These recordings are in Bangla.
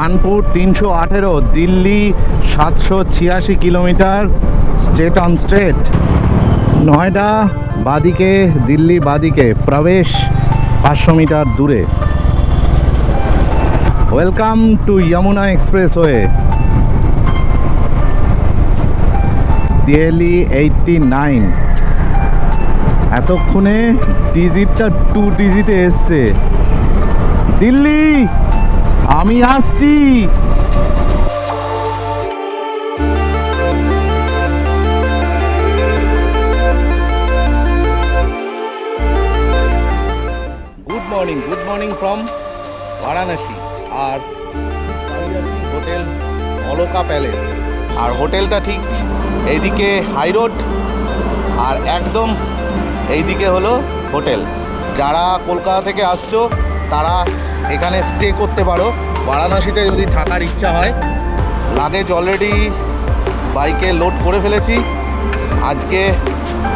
Kanpur 318, Delhi 786 kilometre state on state. Noida बादिके, दिल्ली बादिके प्रवेश 500 मीटर दूरे। Welcome to Yamuna expressway. Delhi 89। এতক্ষণে ডিজিটটা 2 ডিজিটে এসছে। দিল্লি আমি আসছি। Good morning from Varanasi. আর হোটেল অলকা প্যালেস। আর হোটেলটা ঠিক এইদিকে হাই রোড, আর একদম এইদিকে হলো হোটেল। যারা কলকাতা থেকে আসছো তারা এখানে স্টে করতে পারো। বারাণসীতে যদি থাকার ইচ্ছা হয়, লাগেজ অলরেডি বাইকে লোড করে ফেলেছি। আজকে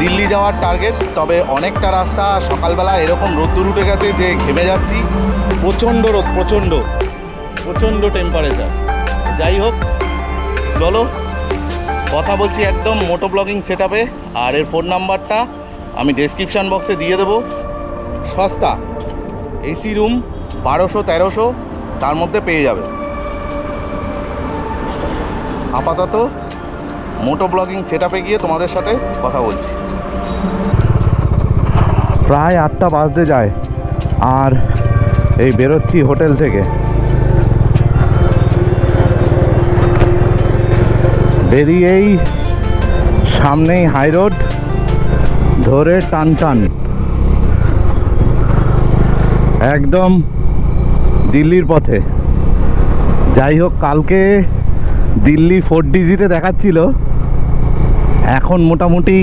দিল্লি যাওয়ার টার্গেট, তবে অনেকটা রাস্তা সকালবেলা এরকম রোদ্দুর উঠে গেছে যে ঘেমে যাচ্ছি। প্রচণ্ড রোদ, প্রচণ্ড টেম্পারেচার। যাই হোক, চলো কথা বলছি একদম মোটো ব্লগিং সেট আপে। আর এর ফোন নাম্বারটা আমি ডেসক্রিপশান বক্সে দিয়ে দেবো। সস্তা এসি রুম 1200-1300 তার মধ্যে পেয়ে যাবে। আপাতত মোটো ব্লগিং সেট আপে গিয়ে তোমাদের সাথে কথা বলছি। প্রায় 8টা বাজতে যায়, আর এই বেরোচ্ছি হোটেল থেকে। বেরিয়েই সামনেই হাই রোড, ধরে টান একদম দিল্লির পথে। যাই হোক, কালকে দিল্লি 4 ডিজিটে দেখাচ্ছিল, এখন মোটামুটি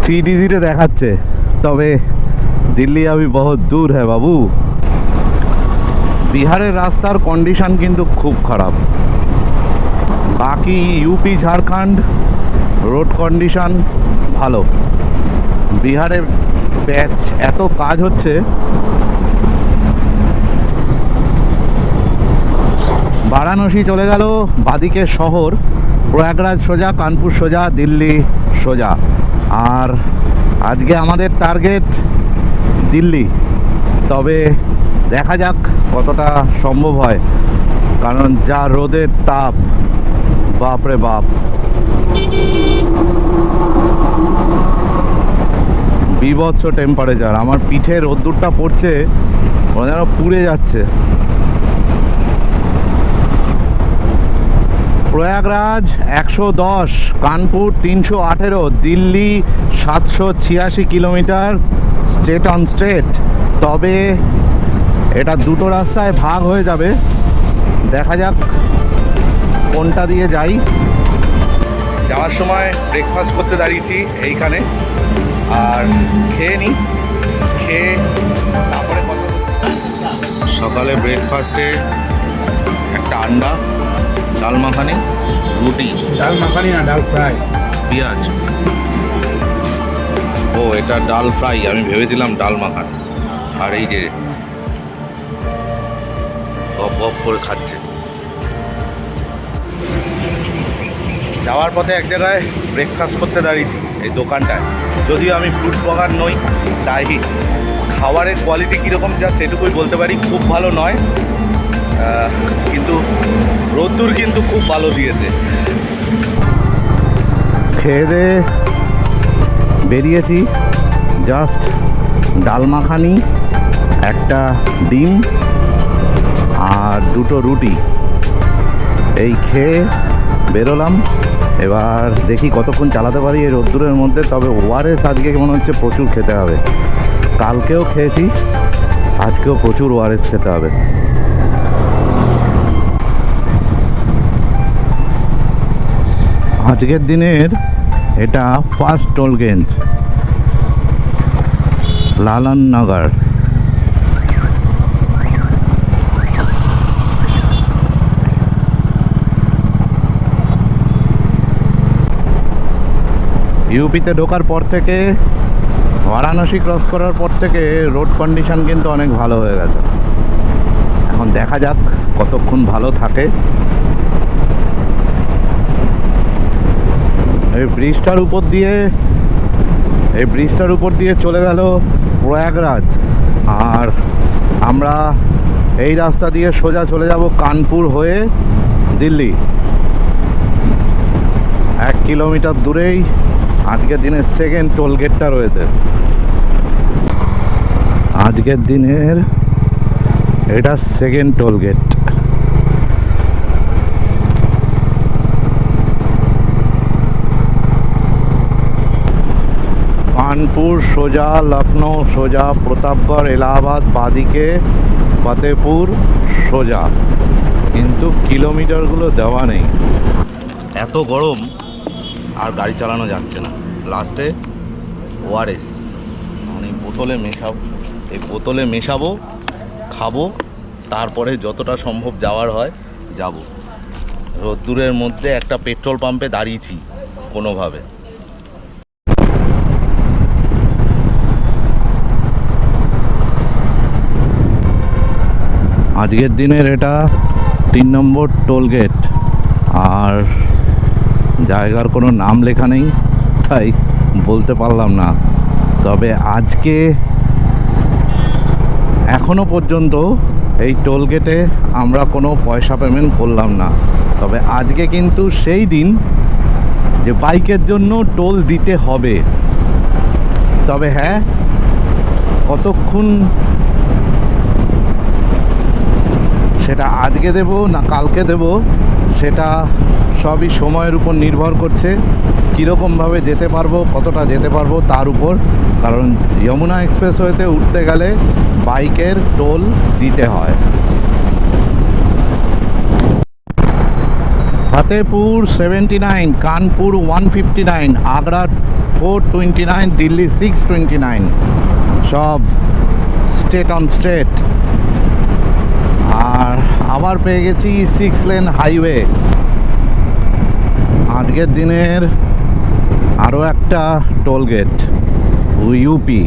3 ডিজিটে দেখাচ্ছে। তবে দিল্লি अभी बहुत दूर है বাবু। বিহারের রাস্তার কন্ডিশন কিন্তু খুব খারাপ। বাকি ইউপি ঝাড়খণ্ড রোড কন্ডিশন ভালো। বিহারে প্যাচ এত কাজ হচ্ছে, বারাণসী চলে গেল বাদিকে শহর, প্রয়াগরাজ সোজা, কানপুর সোজা, দিল্লি সোজা। আর আজকে আমাদের টার্গেট দিল্লি। তবে দেখা যাক কতটা সম্ভব হয়, কারণ যা রোদের তাপ, বাপরে বাপ। বিভৎস টেম্পারেচার। আমার পিঠে রোদ্দুরটা পড়ছে, ওরা যেন পুড়ে যাচ্ছে। Prayagraj 110, Kanpur 318, Delhi 786 kilometre state on state. তবে এটা দুটো রাস্তায় ভাগ হয়ে যাবে। দেখা যাক কোনটা দিয়ে যাই। যাওয়ার সময় ব্রেকফাস্ট করতে দাঁড়িয়েছি এইখানে, আর খেয়ে নিই। খেয়ে তারপরে কথা। সকালে ব্রেকফাস্টে একটা আন্ডা, ডাল মাখানি, রুটি। ডাল মাখানি না, ডাল ফ্রাই, পেঁয়াজ। ও, এটা ডাল ফ্রাই, আমি ভেবেছিলাম ডাল মাখানি। আর এই যে গপ করে খাচ্ছে। যাওয়ার পথে এক জায়গায় ব্রেকফাস্ট করতে দাঁড়িয়েছি, এই দোকানটায়। যদিও আমি ফুড ব্লগার নই, তাই খাবারের কোয়ালিটি কীরকম জাস্ট এটুকুই বলতে পারি। খুব ভালো নয়, কিন্তু রোদ্দুর কিন্তু খুব ভালো দিয়েছে। খেয়ে দিয়ে বেরিয়েছি। জাস্ট ডাল মাখানি, একটা ডিম আর দুটো রুটি, এই খেয়ে বেরোলাম। এবার দেখি কতক্ষণ চালাতে পারি এই রোদ্দুরের মধ্যে। তবে ওআরএস আজকে মনে হচ্ছে প্রচুর খেতে হবে। কালকেও খেয়েছি, আজকেও প্রচুর ওআরএস খেতে হবে। আজকের দিনের এটা ফার্স্ট টোল গেট, লালন নগর। ইউপিতে ঢোকার পর থেকে, বারাণসী ক্রস করার পর থেকে রোড কন্ডিশন কিন্তু অনেক ভালো হয়ে গেছে। দেখা যাক কতক্ষণ ভালো থাকে। এই ব্রিজটার উপর দিয়ে চলে গেল প্রয়াগরাজ, আর আমরা এই রাস্তা দিয়ে সোজা চলে যাব কানপুর হয়ে দিল্লি। 1 কিলোমিটার দূরেই আজকের দিনের সেকেন্ড টোল গেটটা রয়েছে। আজকের দিনের এটা সেকেন্ড টোল গেট। कानपुर सोजा, लखनऊ सोजा, प्रतापगढ़, इलाहाबाद, बादिके फतेहपुर সোজা, কিন্তু কিলোমিটারগুলো দেওয়া নেই। এত গরম আর গাড়ি চালানো যাচ্ছে না। লাস্টে ওআরএস মানে বোতলে মেশাবো, খাবো, তারপরে যতটা সম্ভব যাওয়ার হয় যাব। রোদ্দুরের মধ্যে একটা পেট্রোল পাম্পে দাঁড়িয়েছি কোনোভাবে। আজকের দিনের এটা 3 নম্বর টোল গেট, আর জায়গার কোনো নাম লেখা নেই তাই বলতে পারলাম না। তবে আজকে এখনো পর্যন্ত এই টোল গেটে আমরা কোনো পয়সা পেমেন্ট করলাম না। তবে আজকে কিন্তু সেই দিন যে বাইকের জন্য টোল দিতে হবে। তবে হ্যাঁ, কতক্ষণ সেটা আজকে দেব না কালকে দেব সেটা সবই সময়ের উপর নির্ভর করছে, কীরকমভাবে যেতে পারবো, কতটা যেতে পারবো তার উপর। কারণ যমুনা এক্সপ্রেসওয়েতে উঠতে গেলে বাইকের টোল দিতে হয়। फतेहपुर 79, कानपुर 159, आगरा 429, दिल्ली 629, সব স্টেট অন স্টেট। আর আবার পেয়ে গেছি 6 লেন হাইওয়ে। আজকের দিনের আরও একটা toll gate, UP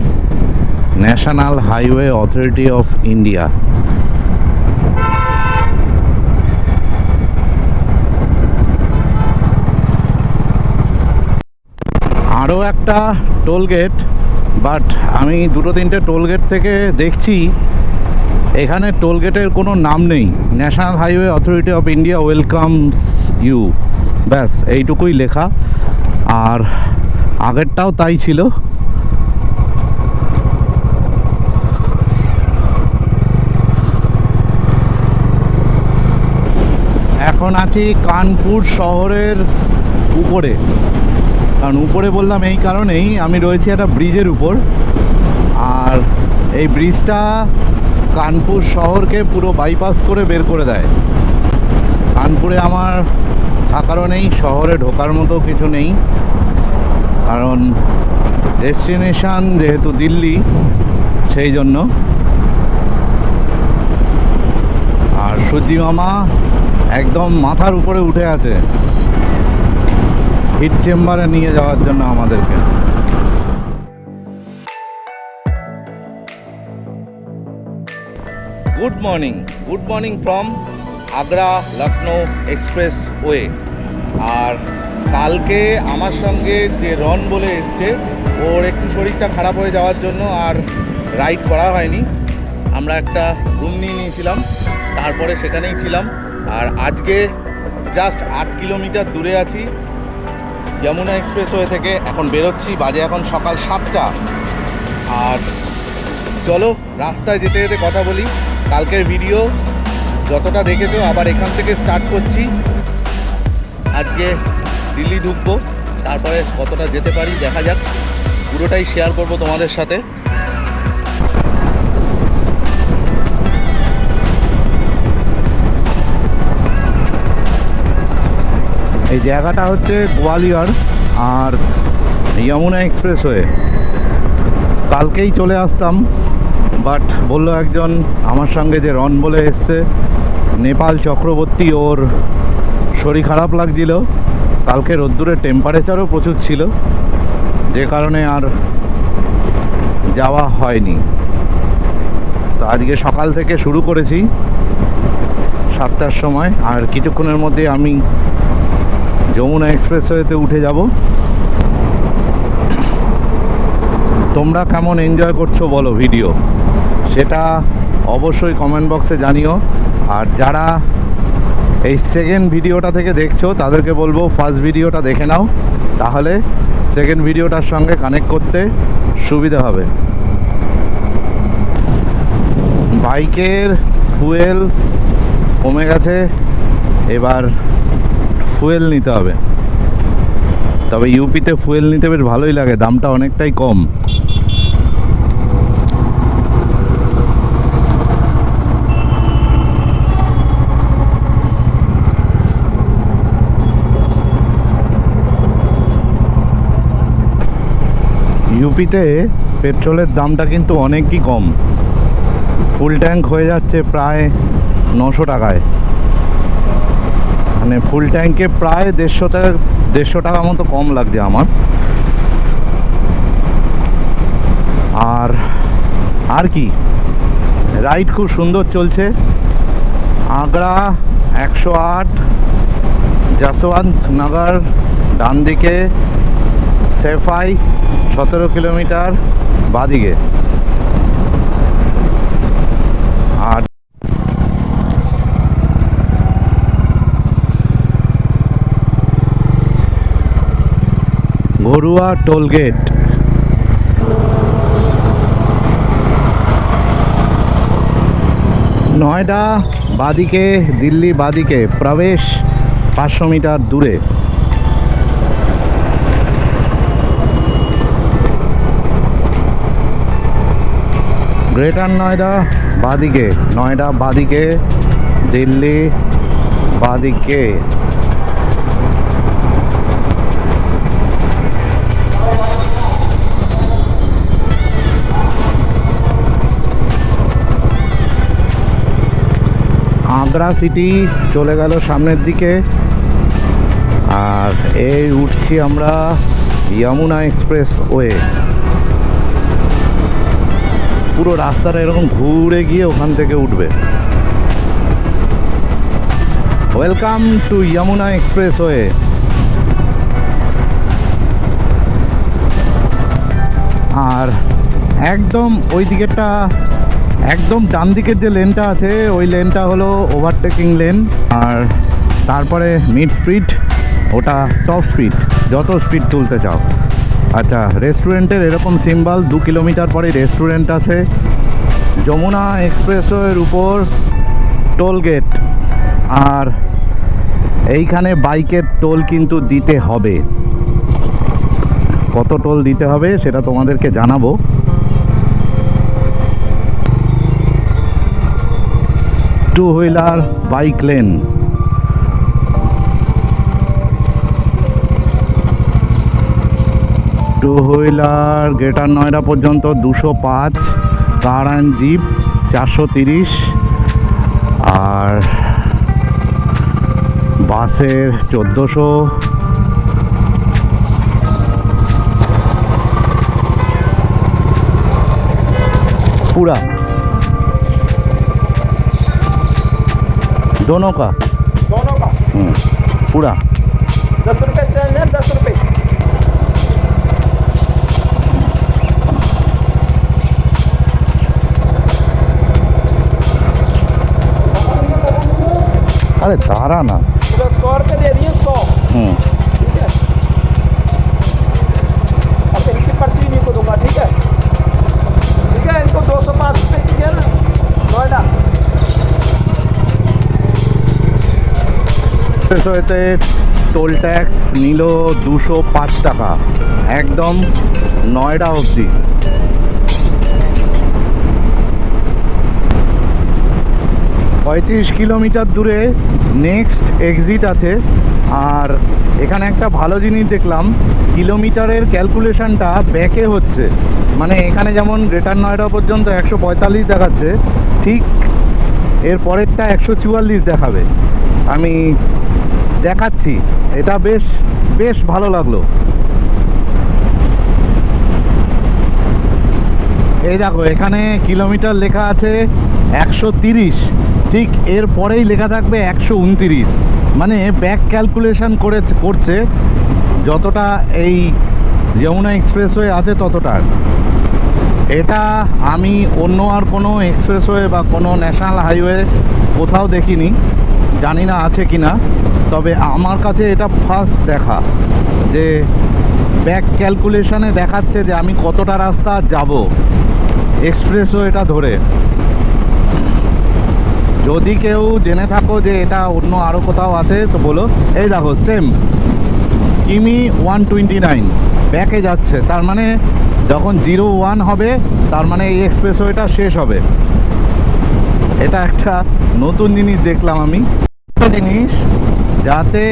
national highway authority of India. আরও একটা টোল গেট, বাট আমি 2-3টে টোল গেট থেকে দেখছি এখানে টোল গেটের কোনো নাম নেই। National highway authority of India welcomes you, ব্যাস এইটুকুই লেখা। আর আগেরটাও তাই ছিল। এখন আছি কানপুর শহরের উপরে। কারণ উপরে বললাম এই কারণেই, আমি রয়েছি একটা ব্রিজের উপর, আর এই ব্রিজটা কানপুর শহরকে পুরো বাইপাস করে বের করে দেয়। কানপুরে আমার থাকারও নেই, শহরে ঢোকার মতো কিছু নেই, কারণ ডেস্টিনেশন যেহেতু দিল্লি, সেই জন্য। আর সূর্যি মামা একদম মাথার উপরে উঠে আছে হিট চেম্বারে নিয়ে যাওয়ার জন্য আমাদেরকে। Good morning from Agra Lucknow express way. আর কালকে আমার সঙ্গে যে রন বলে এসছে, ওর একটু শরীরটা খারাপ হয়ে যাওয়ার জন্য আর রাইড করা হয়নি। আমরা একটা রুম নিয়ে নিয়েছিলাম, তারপরে সেখানেই ছিলাম। আর আজকে জাস্ট 8 কিলোমিটার দূরে আছি যমুনা এক্সপ্রেসওয়ে থেকে। এখন বেরোচ্ছি, বাজে এখন সকাল 7টা। আর চলো রাস্তায় যেতে যেতে কথা বলি। কালকের ভিডিও যতটা দেখেছো আবার এখান থেকে স্টার্ট করছি। আজকে দিল্লি ঢুকবো, তারপরে কতটা যেতে পারি দেখা যাক, পুরোটাই শেয়ার করব তোমাদের সাথে। এই জায়গাটা হচ্ছে গোয়ালিয়র আর যমুনা এক্সপ্রেসওয়ে। কালকেই চলে আসতাম, বাট বললো একজন আমার সঙ্গে যে রন বলে এসছে, নেপাল চক্রবর্তী, ওর শরীর খারাপ লাগছিল। কালকে রোদ্দুরের টেম্পারেচারও প্রচুর ছিল, যে কারণে আর যাওয়া হয়নি। তো আজকে সকাল থেকে শুরু করেছি, 7টার সময়, আর কিছুক্ষণের মধ্যে আমি যমুনা এক্সপ্রেসওয়েতে উঠে যাব। তোমরা কেমন এনজয় করছো বলো ভিডিও, সেটা অবশ্যই কমেন্ট বক্সে জানিও। আর যারা এই সেকেন্ড ভিডিওটা থেকে দেখছো তাদেরকে বলবো ফার্স্ট ভিডিওটা দেখে নাও, তাহলে সেকেন্ড ভিডিওটার সঙ্গে কানেক্ট করতে সুবিধা হবে। বাইকের ফুয়েল কমে গেছে, এবার ফুয়েল নিতে হবে। তবে ইউপিতে ফুয়েল নিতে বেশ ভালোই লাগে, দামটা অনেকটাই কম। ইউপিতে পেট্রোলের দামটা কিন্তু অনেকই কম, ফুল ট্যাঙ্ক হয়ে যাচ্ছে প্রায় 900 টাকায়। মানে ফুল ট্যাঙ্কে প্রায় 150 টাকা মতো কম লাগছে আমার। আর কি রাইড খুব সুন্দর চলছে। আগ্রা 108, যশবন্ত নগর ডান দিকে, সেফাই 17 কিলোমিটার বাদিকে। আর ঘরুয়া টোলগেট, নয়ডা বাদিকে, দিল্লি বাদিকে প্রবেশ 500 মিটার দূরে। গ্রেটার নয়ডা বাদিকে, নয়ডা বাদিকে, দিল্লি বাদিকে। আগ্রা সিটি চলে গেল সামনের দিকে, আর এই উঠছি আমরা যমুনা এক্সপ্রেস ওয়ে। পুরো রাস্তাটা এরকম ঘুরে গিয়ে ওখান থেকে উঠবে। Welcome to Yamuna express way. আর একদম ওই দিকেরটা, একদম ডান দিকের যে লেনটা আছে ওই লেনটা হলো ওভারটেকিং লেন, আর তারপরে মিড স্পিড, ওটা টপ স্পিড, যত স্পিড তুলতে চাও। আচ্ছা, রেস্টুরেন্টের এরকম সিম্বল, 2 কিলোমিটার পরে রেস্টুরেন্ট আছে। যমুনা এক্সপ্রেসওয়ের উপর টোল গেট, আর এইখানে বাইকের টোল কিন্তু দিতে হবে। কত টোল দিতে হবে সেটা তোমাদেরকে জানাবো। Two wheeler bike lane, two wheeler greater Noida পর্যন্ত 205, কার অ্যান্ড জিপ 430, আর বাসের 1400। पूरा दोनों का पूरा 10 रुपये चैन है, 10 रुपये। अरे तारा ना, 100 रुपये दे दिए, 100। ठीक है, अब इनकी पर्ची नहीं को दूंगा। ठीक है, ठीक है, इनको 205 रुपये दिया ना नोएडा। এক্সপ্রেসওয়েতে টোল ট্যাক্স নিল 205 টাকা, একদম নয়ডা অবধি। 35 কিলোমিটার দূরে নেক্সট এক্সিট আছে। আর এখানে একটা ভালো জিনিস দেখলাম, কিলোমিটারের ক্যালকুলেশনটা ব্যাকে হচ্ছে। মানে এখানে যেমন গ্রেটার নয়ডা পর্যন্ত 145 দেখাচ্ছে, ঠিক এর পরেরটা 144 দেখাবে। আমি দেখাচ্ছি, এটা বেশ বেশ ভালো লাগলো। এই দেখো, এখানে কিলোমিটার লেখা আছে 130, ঠিক এর পরেই লেখা থাকবে 129, মানে ব্যাক ক্যালকুলেশন করছে যতটা এই যমুনা এক্সপ্রেসওয়ে আছে ততটা। এটা আমি অন্য আর কোনো এক্সপ্রেসওয়ে বা কোনো ন্যাশনাল হাইওয়ে কোথাও দেখিনি, জানি না আছে কি না, তবে আমার কাছে এটা ফার্স্ট দেখা যে ব্যাক ক্যালকুলেশনে দেখাচ্ছে যে আমি কতটা রাস্তা যাব এক্সপ্রেসওয়েটা ধরে। যদি কেউ জেনে থাকো যে এটা অন্য আরও কোথাও আছে তো বলো। এই দেখো সেম কিমি 129 ব্যাকে যাচ্ছে, তার মানে যখন 01 হবে তার মানে এই এক্সপ্রেসওয়েটা শেষ হবে। এটা একটা নতুন জিনিস দেখলাম আমি। একটা জিনিস, যাতে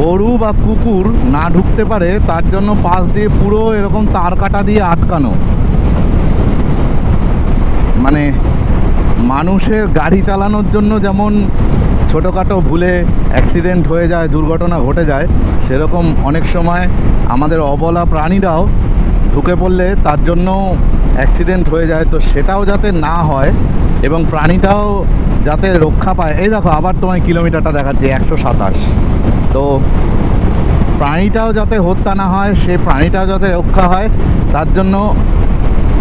গরু বা কুকুর না ঢুকতে পারে তার জন্য পাশ দিয়ে পুরো এরকম তার কাটা দিয়ে আটকানো। মানে মানুষের গাড়ি চালানোর জন্য যেমন ছোটোখাটো ভুলে অ্যাক্সিডেন্ট হয়ে যায়, দুর্ঘটনা ঘটে যায়, সেরকম অনেক সময় আমাদের অবলা প্রাণীরাও ঢুকে পড়লে তার জন্য অ্যাক্সিডেন্ট হয়ে যায়। তো সেটাও যাতে না হয় এবং প্রাণীটাও যাতে রক্ষা পায়। এই দেখো আবার তোমায় কিলোমিটারটা দেখাচ্ছি 127। তো প্রাণীটাও যাতে হত্যা না হয়, সে প্রাণীটাও যাতে রক্ষা হয়, তার জন্য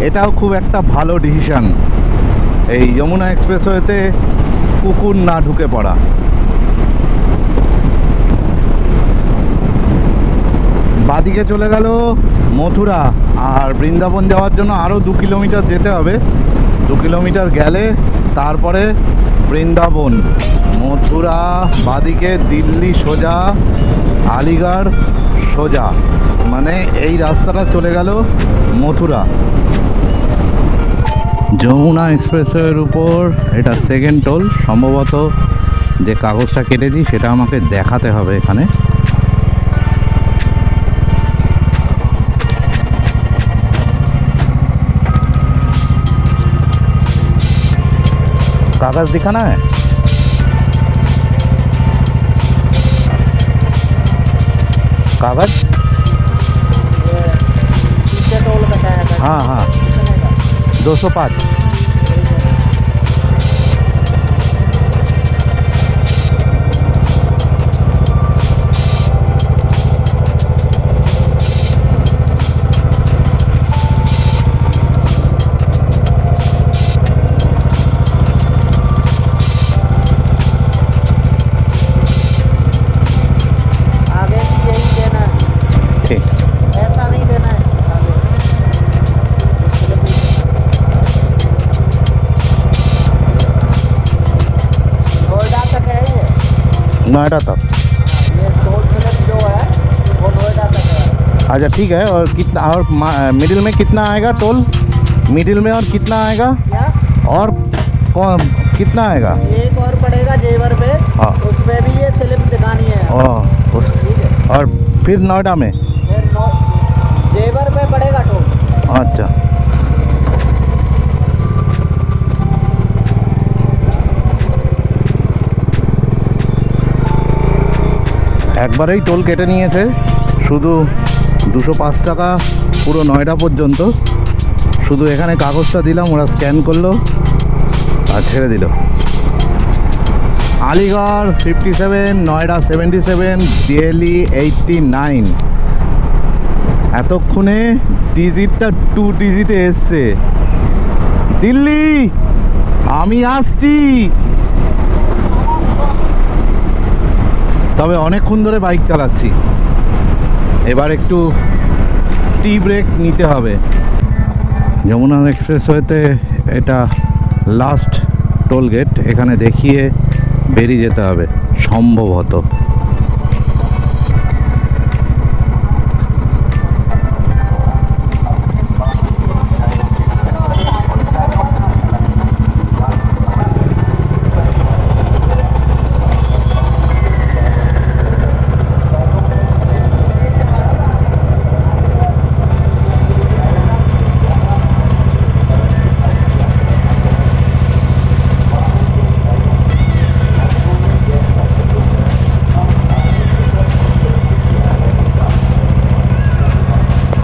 এটাও খুব একটা ভালো ডিসিশান এই যমুনা এক্সপ্রেসওয়েতে কুকুর না ঢুকে পড়া। বাদিকে চলে গেল মথুরা, আর বৃন্দাবন যাওয়ার জন্য আরও 2 কিলোমিটার যেতে হবে। 2 কিলোমিটার গেলে তারপরে বৃন্দাবন। মথুরা বাদিকে, দিল্লি সোজা, আলিগড় সোজা, মানে এই রাস্তাটা চলে গেল মথুরা। যমুনা এক্সপ্রেসওয়ের উপর এটা সেকেন্ড টোল। সম্ভবত যে কাগজটা কেটেছি সেটা আমাকে দেখাতে হবে এখানে। कागज दिखाना है? कागज? हाँ हाँ 205। नोएडा तक? ये टोल प्लेस जो है वो नोएडा तक है। अच्छा ठीक है। और कितना, और मिडिल में कितना आएगा टोल? मिडिल में और कितना आएगा? क्या? और कितना आएगा? एक और पड़ेगा जेवर पे। हाँ। उसमें भी ये स्लिप दिखानी है। ठीक है। और फिर नोएडा में फिर जेवर पे पड़ेगा टोल। अच्छा। একবারেই টোল কেটে নিয়েছে, শুধু 205 টাকা পুরো নয়ডা পর্যন্ত। শুধু এখানে কাগজটা দিলাম, ওরা স্ক্যান করলো আর ছেড়ে দিল। আলিগড় 57, নয়ডা 77, দিল্লি 89। এতক্ষণে ডিজিটটা 2 ডিজিটে এসছে। দিল্লি আমি আসছি। তবে অনেকক্ষণ ধরে বাইক চালাচ্ছি, এবার একটু টি ব্রেক নিতে হবে। যমুনা এক্সপ্রেসওয়েতে এটা লাস্ট টোল গেট, এখানে দেখিয়ে বেরিয়ে যেতে হবে সম্ভবত।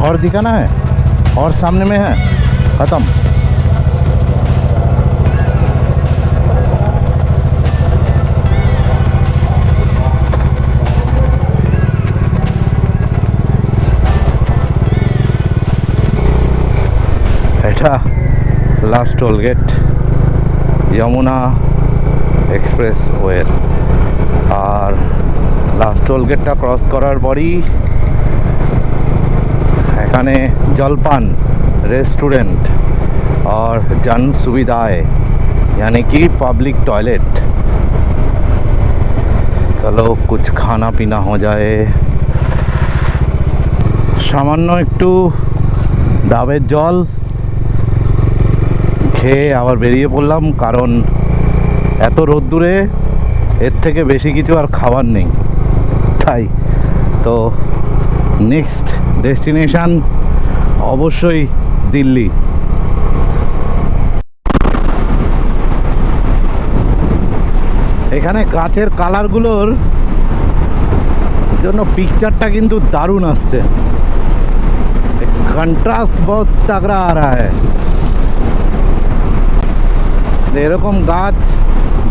और दिखाना है, और सामने में है, खत्म। Last toll gate Yamuna express ওয়ের। আর লাস্ট টোল গেটটা ক্রস করার পরই এখানে জলপান रेस्टोरेंट और जन सुविधाएं यानी कि पब्लिक टॉयलेट। चलो कुछ खाना पीना हो जाए। সামান্য একটু ডাবের জল খেয়ে আবার বেরিয়ে পড়লাম, কারণ এত রোদ্দুরে এর থেকে বেশি কিছু আর খাবার নেই। তাই তো নেক্সট ডেস্টিনেশন অবশ্যই দিল্লি। এখানে গাছের কালারগুলোর জন্য পিকচারটা কিন্তু দারুণ আসছে, কন্ট্রাস্ট বহুত তাগড়া আ রা হ্যায়। এরকম গাছ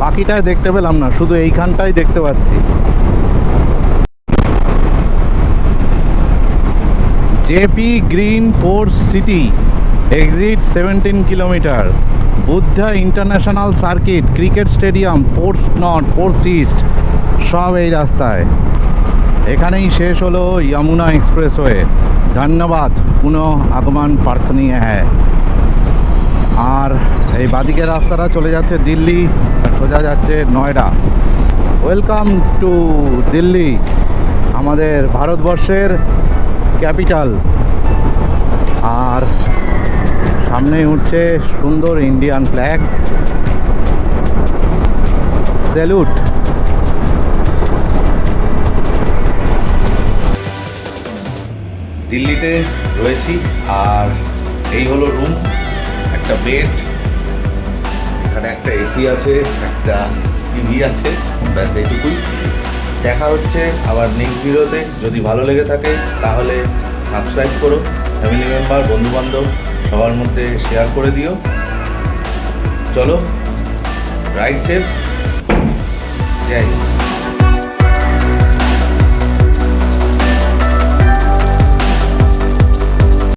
বাকিটায় দেখতে পেলাম না, শুধু এইখানটাই দেখতে পাচ্ছি। JP green port city exit 17 kilometre Buddha international circuit cricket stadium ports north ports east सब এই রাস্তায়। এখানেই শেষ হলো যমুনা এক্সপ্রেসওয়ে। ধন্যবাদ, পুনঃ আগমন প্রার্থনীয় হ্যায়। আর এই বাদিকের রাস্তাটা চলে যাচ্ছে দিল্লি, সোজা যাচ্ছে নয়ডা। ওয়েলকাম টু দিল্লি, আমাদের ভারতবর্ষের ক্যাপিটাল। আর সামনে উঠছে সুন্দর ইন্ডিয়ান ফ্ল্যাগ, স্যালুট। দিল্লিতে রয়েছি আর এই হলো রুম, একটা বেড, এখানে একটা এসি আছে, একটা টিভি আছে, ব্যাস এইটুকুই। দেখা হচ্ছে আবার নেক্সট ভিডিওতে। যদি ভালো লেগে থাকে তাহলে সাবস্ক্রাইব করো, ফ্যামিলি মেম্বার বন্ধুবান্ধব সবার মধ্যে শেয়ার করে দিও। চলো, রাইড সেফ, জয় হিন্দ।